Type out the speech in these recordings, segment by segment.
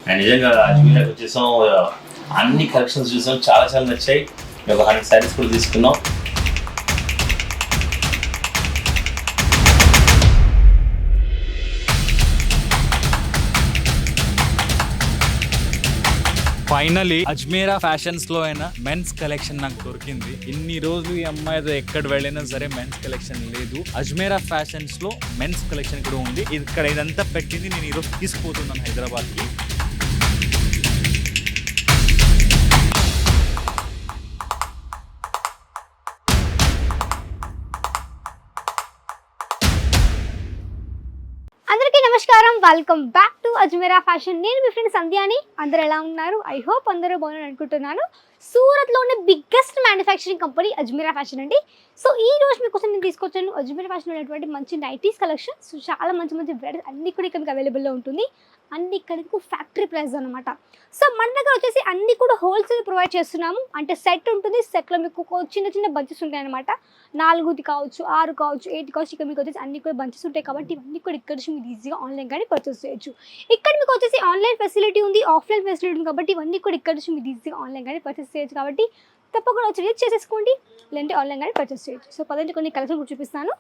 And నిజంగా అజ్మీర్కి వచ్చేసాం, అన్ని కలెక్షన్స్ చూసాం, చాలా చాలా నచ్చాయి. ఒక 100 శారీస్ కూడా తీసుకున్నాం. ఫైనలీ అజ్మీరా ఫ్యాషన్స్ లో అయినా మెన్స్ కలెక్షన్ నాకు దొరికింది. ఇన్ని రోజులు ఈ అమ్మాయితో ఎక్కడ వెళ్ళినా సరే మెన్స్ కలెక్షన్ లేదు. అజ్మీరా ఫ్యాషన్స్ లో మెన్స్ కలెక్షన్ కూడా ఉంది. ఇక్కడ ఇదంతా పెట్టింది నేను ఈరోజు తీసుకుపోతున్నాను హైదరాబాద్ కి. అందరికీ నమస్కారం, welcome back to Ajmeera fashion. నేను మీ ఫ్రెండ్ సంధ్యాని. అందరూ ఎలా ఉన్నారు? ఐ హోప్ అందరూ బాగున్నారు అనుకుంటున్నాను. సూరత్లో ఉన్న biggest manufacturing company Ajmeera fashion అండి. సో ఈ రోజు మీకోసం నేను తీసుకొచ్చాను అజ్మీరా ఫ్యాషన్ ఉన్నటువంటి మంచి నైటీస్ కలెక్షన్. సో చాలా మంచి మంచి వెరైటీస్ అన్ని కూడా ఇక్కడ అవైలబుల్లో ఉంటుంది. అన్ని ఇక్కడికి ఫ్యాక్టరీ ప్రైస్ అనమాట. సో మన దగ్గర వచ్చేసి అన్ని కూడా హోల్సేల్ ప్రొవైడ్ చేస్తున్నాము. అంటే సెట్ ఉంటుంది. సెట్లో మీకు చిన్న చిన్న బంచెస్ ఉంటాయి అనమాట. 4 కావచ్చు, 6 కావచ్చు, 8 కావచ్చు. ఇక్కడ మీకు వచ్చేసి అన్ని కూడా బంచెస్ ఉంటాయి కాబట్టి ఇవన్నీ కూడా ఇక్కడ నుంచి మీరు ఈజీగా ఆన్లైన్ కానీ పర్చేస్ చేయొచ్చు. ఇక్కడ మీకు వచ్చేసి ఆన్లైన్ ఫెసిలిటీ ఉంది, ఆఫ్లైన్ ఫెసిలిటీ ఉంది కాబట్టి ఇవన్నీ కూడా ఇక్కడ నుంచి మీరు ఈజీగా ఆన్లైన్ కానీ పర్చేస్ చేయొచ్చు. కాబట్టి తప్పకుండా వచ్చి రీచ్ చేసేసుకోండి, లేదంటే ఆన్లైన్ కానీ పర్చేస్ చేయొచ్చు. సో పదండి కొన్ని కలెక్షన్ కూడా చూపిస్తాను.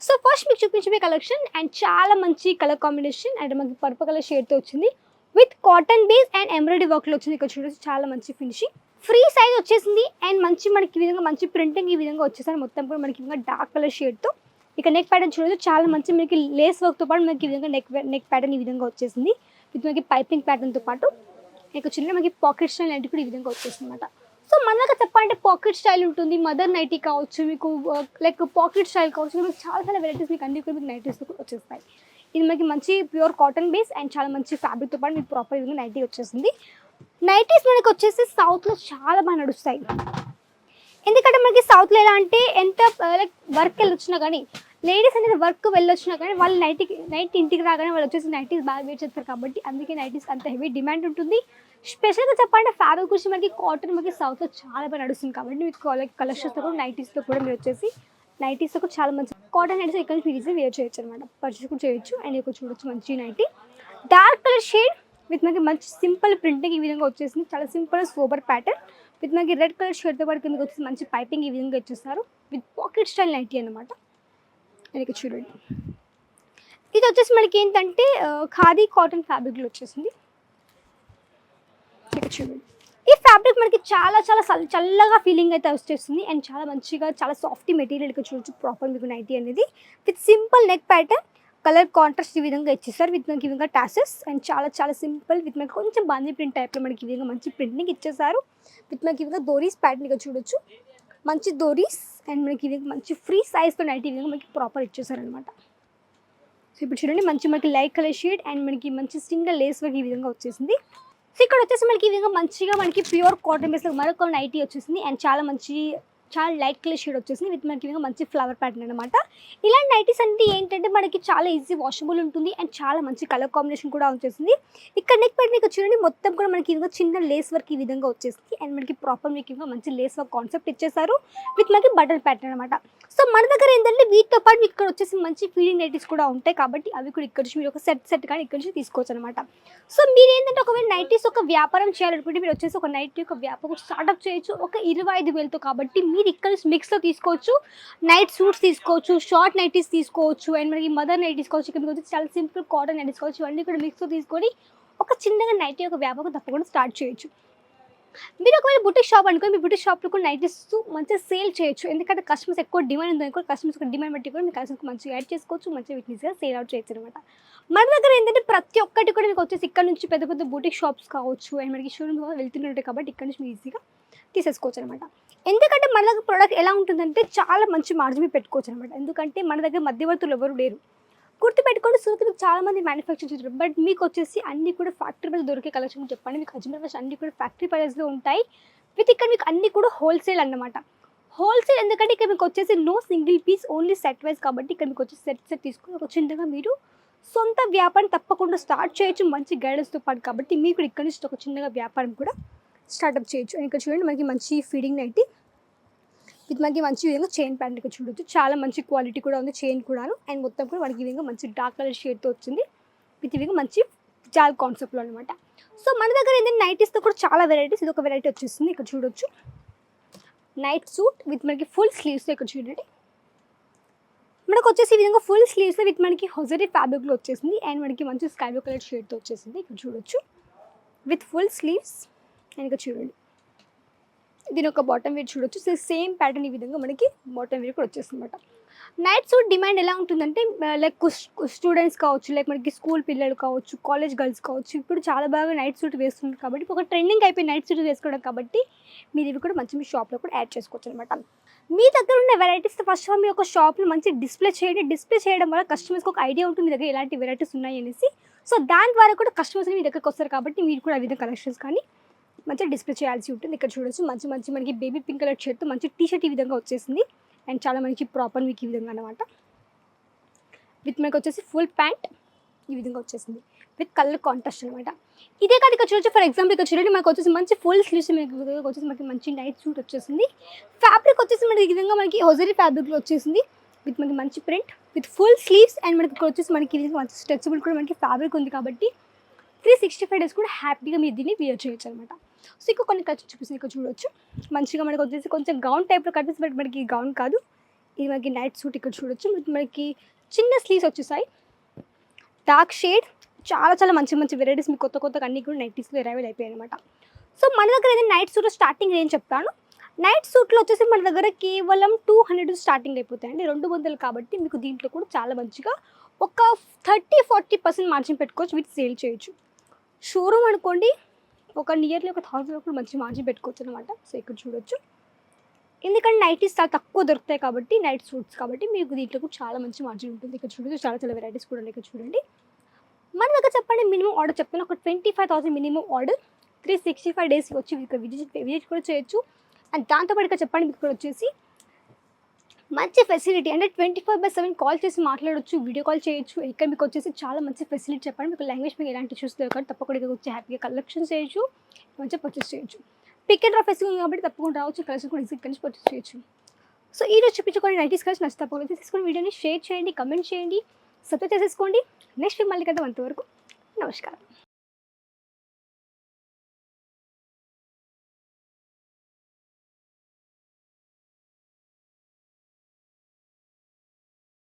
సో ఫస్ట్ మీకు చూపించే కలెక్షన్ అండ్ చాలా మంచి కలర్ కాంబినేషన్ అండ్ మనకి పర్పుల్ కలర్ షేడ్తో వచ్చింది with cotton base and embroidery వర్క్లో వచ్చింది. ఇక్కడ చూడొచ్చు చాలా మంచి ఫినిషింగ్, ఫ్రీ సైజ్ వచ్చేసింది అండ్ మంచి మనకి ఈ విధంగా మంచి ప్రింటింగ్ ఈ విధంగా వచ్చేసారు. మొత్తం కూడా మనకి ఈ విధంగా డార్క్ కలర్ షేడ్తో ఇక నెక్ ప్యాటర్న్ చూడొచ్చు చాలా మంచి మనకి లేస్ వర్క్తో పాటు మనకి ఈ విధంగా నెక్ ప్యాటర్న్ ఈ విధంగా వచ్చేసింది విత్ మనకి పైపింగ్ ప్యాటర్న్తో పాటు ఇక చిన్న మనకి పాకెట్ స్టైల్ లాంటివి కూడా ఈ విధంగా వచ్చేసింది అనమాట. సో మనకు చెప్పాలంటే పాకెట్ స్టైల్ ఉంటుంది, మదర్ నైటీ కావచ్చు, మీకు లైక్ పాకెట్ స్టైల్ కావచ్చు, మీకు చాలా చాలా వెరైటీస్ మీకు అన్ని కూడా మీకు నైటీస్ కూడా వచ్చేస్తాయి. ఇది మనకి మంచి ప్యూర్ కాటన్ బేస్ అండ్ చాలా మంచి ఫ్యాబ్రిక్తో పాటు మీకు ప్రాపర్ విధంగా నైటీ వచ్చేసింది. నైటీస్ మనకి వచ్చేసి సౌత్లో చాలా బాగా నడుస్తాయి. ఎందుకంటే మనకి సౌత్లో ఎలా అంటే ఎంత లైక్ వర్క్ వెళ్ళొచ్చినా కానీ లేడీస్ అనేది వర్క్ వెళ్ళొచ్చినా కానీ వాళ్ళు నైట్ ఇంటికి రాగానే వాళ్ళు వచ్చేసి నైటీస్ బాగా వేర్ చేస్తారు కాబట్టి అందుకే నైటీస్ అంత హెవీ డిమాండ్ ఉంటుంది. స్పెషల్గా చెప్పాలంటే ఫ్యాబ్రిక్ గురించి మనకి కాటన్ మనకి సౌత్లో చాలా బాగా నడుస్తుంది కాబట్టి మీకు కలెక్షన్స్తో కూడా నైటీస్తో కూడా మీరు వచ్చేసి నైటీస్తో కూడా చాలా మంచి కాటన్ నైటీస్ ఇక్కడ నుంచి ఈజీ వేర్ చేయొచ్చు అనమాట. పర్చేస్ కూడా చేయొచ్చు. అండ్ ఇక్కడ చూడొచ్చు మంచి nighty dark colour shade with మనకి మంచి సింపుల్ ప్రింటింగ్ ఈ విధంగా వచ్చేసింది. చాలా సింపుల్ సూపర్ ప్యాటర్న్ విత్ మనకి రెడ్ కలర్ షేడ్తో పాటు మీకు వచ్చేసి మంచి పైపింగ్ ఈ విధంగా ఇచ్చేస్తారు విత్ పాకెట్ స్టైల్ నైటీ అనమాట. ఇక్కడ చూడండి ఇది వచ్చేసి మనకి ఏంటంటే ఖాదీ కాటన్ ఫ్యాబ్రిక్లో వచ్చేసింది. ఇక్కడ చూడండి ఈ ఫ్యాబ్రిక్ మనకి చాలా చాలా చల్లగా ఫీలింగ్ అయితే వచ్చేస్తుంది అండ్ చాలా మంచిగా చాలా సాఫ్ట్ మెటీరియల్ ఇక్కడ చూడొచ్చు. ప్రాపర్ మీకు నైటీ అనేది with simple neck pattern colour contrast ఈ విధంగా ఇచ్చేస్తారు విత్ మనకి ఈ విధంగా టాసెస్ అండ్ చాలా చాలా సింపుల్ విత్ మనకి కొంచెం బాందీ ప్రింట్ టైప్లో మనకి ఈ విధంగా మంచి ప్రింటింగ్ ఇచ్చేసారు విత్ మనకి ఈ విధంగా దోరీస్ ప్యాటర్న్ ఇక్కడ చూడొచ్చు. మంచి దోరీస్ అండ్ మనకి ఈ విధంగా మంచి ఫ్రీ సైజ్తో నైటీ ఈ విధంగా మనకి ప్రాపర్ ఇచ్చేసారు అనమాట. సో ఇప్పుడు చూడండి మంచి మనకి లైట్ కలర్ షేడ్ అండ్ మనకి మంచి సింగిల్ లేస్ వర్క్ ఈ విధంగా వచ్చేసింది. సో ఇక్కడ వచ్చేసి మనకి ఈ విధంగా మంచిగా మనకి ప్యూర్ కాటన్ బేస్లో మరొక నైటీ వచ్చేసింది అండ్ చాలా లైట్ కలర్ షేడ్ వచ్చేసింది విత్ మనకి విధంగా మంచి ఫ్లవర్ ప్యాటర్న్ అనమాట. ఇలాంటి నైటీస్ అంటే ఏంటంటే మనకి చాలా ఈజీ వాషబుల్ ఉంటుంది అండ్ చాలా మంచి కలర్ కాంబినేషన్ కూడా వచ్చేసింది. ఇక్కడ నెక్ ప్యాటర్న్ ఇక్కడ చూడండి మొత్తం కూడా మనకి విధంగా చిన్న లేస్ వర్క్ ఈ విధంగా వచ్చేసింది అండ్ మనకి ప్రాపర్ మీకు ఇంకా మంచి లేస్ వర్క్ కాన్సెప్ట్ ఇచ్చేసారు విత్ మనకి బటన్ ప్యాటర్న్ అనమాట. సో మన దగ్గర ఏంటంటే వీటితో పాటు మీకు ఇక్కడ వచ్చేసి మంచి ఫీడింగ్ నైటీస్ కూడా ఉంటాయి కాబట్టి అవి కూడా ఇక్కడ నుంచి మీరు ఒక సెట్ కానీ ఇక్కడ నుంచి తీసుకోవచ్చు అనమాట. సో మీరు ఏంటంటే ఒకవేళ నైటీస్ ఒక వ్యాపారం చేయాలనుకుంటే మీరు వచ్చేసి ఒక నైటీ ఒక వ్యాపారం స్టార్ట్అప్ చేయొచ్చు ఒక 25,000తో. కాబట్టి మీరు ఇక్కడ మిక్స్లో తీసుకోవచ్చు. నైట్ సూట్స్ తీసుకోవచ్చు, షార్ట్ నైటీస్ తీసుకోవచ్చు అండ్ మనకి మదర్ నైటీస్ కావచ్చు. ఇక్కడ మీకు వచ్చి చాలా సింపుల్ కాటన్ నైటీస్ కావచ్చు. ఇవన్నీ కూడా మిక్స్లో తీసుకొని ఒక చిన్నగా నైటీ ఒక వ్యాపారం తప్పకుండా స్టార్ట్ చేయొచ్చు. మీరు ఒకవేళ బుటిక్ షాప్ అనుకో మీ బుటిక్ షాప్లో కూడా నైటీస్ మంచిగా సేల్ చేయొచ్చు. ఎందుకంటే కస్టమర్స్ ఎక్కువ డిమాండ్ ఉంది అనుకో కస్టమర్స్ డిమాండ్ బట్టి కూడా మీకు కస్టమర్స్ మంచిగా యాడ్ చేసుకోవచ్చు, మంచిగా వీటినిగా సేల్ అవుట్ చేయొచ్చు అనమాట. మన దగ్గర ఏంటంటే ప్రతి ఒక్కటి కూడా మీకు వచ్చేసి ఇక్కడ నుంచి పెద్ద పెద్ద బుటిక్ షాప్స్ కావచ్చు అండ్ మనకి షోరూమ్ వెళ్తుంటాయి కాబట్టి ఇక్కడ నుంచి మీరు ఈజీగా తీసేసుకోవచ్చు అనమాట. ఎందుకంటే మన దగ్గర ప్రోడక్ట్ ఎలా ఉంటుందంటే చాలా మంచి మార్జిన్ పెట్టుకోవచ్చు అనమాట. ఎందుకంటే మన దగ్గర మధ్యవర్తులు ఎవరు లేరు. గుర్తుపెట్టుకోండి సూరత్ మీకు చాలా మంది మ్యానుఫ్యాక్చర్ చేస్తారు బట్ మీకు వచ్చేసి అన్ని కూడా ఫ్యాక్టరీ ప్రైస్ దొరికే కలెక్షన్ చెప్పండి. మీకు అజ్మీరా ఫ్యాషన్ అన్ని కూడా ఫ్యాక్టరీ ప్రైస్లో ఉంటాయి విత్ ఇక్కడ మీకు అన్ని కూడా హోల్సేల్ అన్నమాట. హోల్సేల్ ఎందుకంటే ఇక్కడ మీకు వచ్చేసి no single piece only set wise కాబట్టి ఇక్కడ మీకు వచ్చేసి సెట్ తీసుకుని ఒక చిన్నగా మీరు సొంత వ్యాపారం తప్పకుండా స్టార్ట్ చేయొచ్చు మంచి గైడెన్స్తో పాటు. కాబట్టి మీకు ఇక్కడ నుంచి ఒక చిన్నగా వ్యాపారం కూడా స్టార్ట్అప్ చేయొచ్చు. ఇక్కడ చూడండి మనకి మంచి ఫీడింగ్ నైటీ ఇది మనకి మంచి విధంగా చైన్ ప్యాంట్ ఇక్కడ చూడొచ్చు. చాలా మంచి క్వాలిటీ కూడా ఉంది చైన్ కూడాను అండ్ మొత్తం కూడా మనకి ఈ విధంగా మంచి డార్క్ కలర్ షేడ్తో వచ్చింది విత్ ఈ విధంగా మంచి జాల్ కాన్సెప్ట్లో అనమాట. సో మన దగ్గర ఏంటంటే నైటీస్తో కూడా చాలా వెరైటీస్, ఇది ఒక వెరైటీ వచ్చేస్తుంది. ఇక్కడ చూడొచ్చు నైట్ సూట్ విత్ మనకి ఫుల్ స్లీవ్స్. ఇక్కడ చూడండి మనకు వచ్చేసి ఈ విధంగా ఫుల్ స్లీవ్స్ విత్ మనకి హొజరీ ఫ్యాబ్రిక్లో వచ్చేసింది అండ్ మనకి మంచి స్కై బ్లూ కలర్ షేడ్తో వచ్చేసింది. ఇక్కడ చూడొచ్చు విత్ ఫుల్ స్లీవ్స్ అండ్ ఇక్కడ చూడండి దీని ఒక బాటమ్ వేర్ చూడొచ్చు. సో సేమ్ ప్యాటర్న్ ఈ విధంగా మనకి బాటమ్ వేర్ కూడా వచ్చేస్తుంది అనమాట. నైట్ సూట్ డిమాండ్ ఎలా ఉంటుందంటే లైక్ స్టూడెంట్స్ కావచ్చు, లైక్ మనకి స్కూల్ పిల్లలు కావచ్చు, కాలేజ్ గర్ల్స్ కావచ్చు, ఇప్పుడు చాలా బాగా నైట్ సూట్ వేస్తున్నారు కాబట్టి ఒక ట్రెండింగ్ అయిపోయి నైట్ సూట్ వేసుకోవడం కాబట్టి మీరు ఇవి కూడా మంచి మీ షాప్లో కూడా యాడ్ చేసుకోవచ్చు అనమాట. మీ దగ్గర ఉన్న వెరైటీస్ ఫస్ట్ మీ ఒక షాప్లో మంచి డిస్ప్లే చేయండి. డిస్ప్లే చేయడం వల్ల కస్టమర్స్కి ఒక ఐడియా ఉంటుంది మీ దగ్గర ఎలాంటి వెరైటీస్ ఉన్నాయి అనేసి. సో దాని ద్వారా కూడా కస్టమర్స్ మీ దగ్గరకు వస్తారు కాబట్టి మీరు కూడా ఆ విధంగా కలెక్షన్స్ కానీ మంచిగా డిస్ప్లే చేయాల్సి ఉంటుంది. ఇక్కడ చూడొచ్చు మంచి మనకి బేబీ పింక్ కలర్ షర్ట్తో మంచి టీ షర్ట్ ఈ విధంగా వచ్చేసింది అండ్ చాలా మనకి ప్రాపర్ మీకు ఈ విధంగా అనమాట. విత్ మనకి వచ్చేసి ఫుల్ ప్యాంట్ ఈ విధంగా వచ్చేసింది విత్ కలర్ కాంట్రాస్ట్ అనమాట. ఇదే కాదు ఇక్కడ చూడొచ్చు, ఫర్ ఎగ్జాంపుల్ ఇక్కడ చూడండి మనకు వచ్చేసి మంచి ఫుల్ స్లీవ్స్ వచ్చేసి మనకి మంచి నైట్ సూట్ వచ్చేసింది. ఫ్యాబ్రిక్ వచ్చేసి మనకి ఈ విధంగా మనకి హొజరీ ఫ్యాబ్రిక్లో వచ్చేసింది విత్ మనకి మంచి print with full sleeves and మనకి ఇక్కడ వచ్చేసి మనకి ఈ విధంగా మంచి స్ట్రెచబుల్ కూడా మనకి ఫ్యాబ్రిక్ ఉంది కాబట్టి 365 డేస్ కూడా హ్యాపీగా మీరు దీన్ని వేర్ చేయొచ్చు అనమాట. సో ఇంకా కొన్ని కలర్స్ చూపిస్తుంది. ఇక్కడ చూడొచ్చు మంచిగా మనకి వచ్చేసి కొంచెం గౌన్ టైప్లో కనిపిస్తుంది బట్ మనకి గౌన్ కాదు, ఇది మనకి నైట్ సూట్. ఇక్కడ చూడొచ్చు మనకి చిన్న స్లీవ్స్ వచ్చేసాయి, డార్క్ షేడ్, చాలా మంచి వెరైటీస్ మీకు కొత్తగా అన్నీ కూడా నైటీస్లో అరైవల్ అయిపోయాయి అనమాట. సో మన దగ్గర ఏదైనా నైట్ సూట్ స్టార్టింగ్ రేంజ్ చెప్తాను. నైట్ సూట్లో వచ్చేసి మన దగ్గర కేవలం 200 స్టార్టింగ్ అయిపోతాయండి, 200 కాబట్టి మీకు దీంట్లో కూడా చాలా మంచిగా ఒక 30-40% మార్జిన్ పెట్టుకోవచ్చు, వీటి సేల్ చేయొచ్చు. షోరూమ్ అనుకోండి ఒక నియర్లీ ఒక 1000 కూడా మంచి మార్జిన్ పెట్టుకోవచ్చు అనమాట. సో ఇక్కడ చూడొచ్చు ఎందుకంటే నైటీస్ చాలా తక్కువ దొరుకుతాయి కాబట్టి నైట్ సూట్స్ కాబట్టి మీకు దీంట్లో కూడా చాలా మంచి మార్జిన్ ఉంటుంది. ఇక్కడ చూడొచ్చు చాలా వెరైటీస్ కూడా ఉన్నాయి. ఇక్కడ చూడండి మన దగ్గర చెప్పండి మినిమం ఆర్డర్ చెప్తాను, ఒక 25,000 మినిమం ఆర్డర్, 365 డేస్ వచ్చి ఇక్కడ విజిట్ కూడా చేయొచ్చు. అండ్ దాంతోపాటు ఇక్కడ చెప్పండి మీకు ఇక్కడ వచ్చేసి మంచి ఫెసిలిటీ అంటే 24/7 కాల్ చేసి మాట్లాడొచ్చు, వీడియో కాల్ చేయొచ్చు. ఇక్కడ మీకు వచ్చేసి చాలా మంచి ఫెసిలిటీ చెప్పండి, మీకు లాంగ్వేజ్ మీకు ఎలాంటి ఇష్యూస్ లేవు కాబట్టి తప్పకుండా ఇక్కడ వచ్చి హ్యాపీగా కలెక్షన్ చేయొచ్చు, మంచిగా పర్చేస్ చేయొచ్చు. పిక్ అండ్ డ్రా ఫెసిలిటీ ఉంది కాబట్టి తప్పకుండా రావచ్చు, కలెక్షన్ కూడా ఈజీగా కలిసి పర్చేస్ చేయొచ్చు. సో ఈ రోజు చూపించుకోండి నైటీస్ కలిసి నచ్చి తప్పకుండా తీసుకొని వీడియోని షేర్ చేయండి, కమెంట్ చేయండి, సబ్స్క్రైబ్ చేసేసుకోండి. నెక్స్ట్ మళ్ళీ కదా అంతవరకు నమస్కారం.